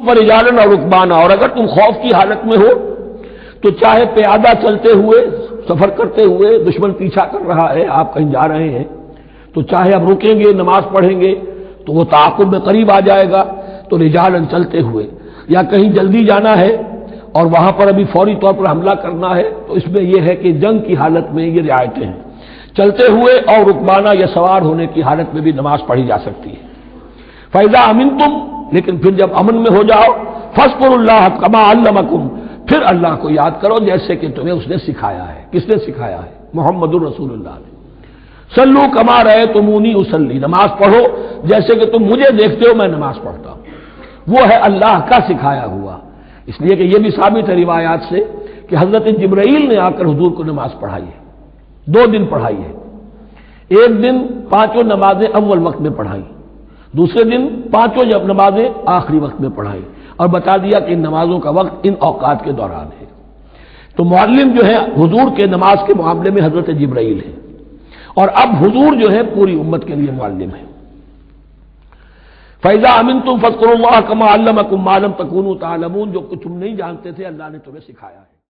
رجالن اور رکبانا، اور اگر تم خوف کی حالت میں ہو تو چاہے پیادہ چلتے ہوئے، سفر کرتے ہوئے، دشمن پیچھا کر رہا ہے، آپ کہیں جا رہے ہیں تو چاہے اب رکیں گے نماز پڑھیں گے تو وہ تعاقب میں قریب آ جائے گا، تو رجالن چلتے ہوئے، یا کہیں جلدی جانا ہے اور وہاں پر ابھی فوری طور پر حملہ کرنا ہے تو اس میں یہ ہے کہ جنگ کی حالت میں یہ رعایتیں ہیں، چلتے ہوئے اور رکبانا یا سوار ہونے کی حالت میں بھی نماز پڑھی جا سکتی ہے۔ فَإِذَا أَمِنْتُمْ، لیکن پھر جب امن میں ہو جاؤ، فَاذْكُرُوا اللَّهَ كَمَا عَلَّمَكُمْ، پھر اللہ کو یاد کرو جیسے کہ تمہیں اس نے سکھایا ہے۔ کس نے سکھایا ہے؟ محمد الرسول اللہ نے۔ صلو کما رأیتمونی اصلی، نماز پڑھو جیسے کہ تم مجھے دیکھتے ہو میں نماز پڑھتا ہوں۔ وہ ہے اللہ کا سکھایا ہوا، اس لیے کہ یہ بھی ثابت ہے روایات سے کہ حضرت جبرائیل نے آ کر حضور کو نماز پڑھائی ہے، 2 دن پڑھائی ہے۔ ایک دن 5 نمازیں اول وقت میں پڑھائیں، دوسرے دن 5 نمازیں آخری وقت میں پڑھائیں، اور بتا دیا کہ ان نمازوں کا وقت ان اوقات کے دوران ہے۔ تو معلم جو ہے حضور کے نماز کے معاملے میں حضرت جبرائیل ہے، اور اب حضور جو ہے پوری امت کے لیے معلم ہے۔ فَإِذَا أَمِنْتُمْ فَاذْكُرُوا اللَّهَ كَمَا عَلَّمَكُمْ مَا لَمْ تَكُونُوا تَعْلَمُونَ، جو کچھ تم نہیں جانتے تھے اللہ نے تمہیں سکھایا ہے۔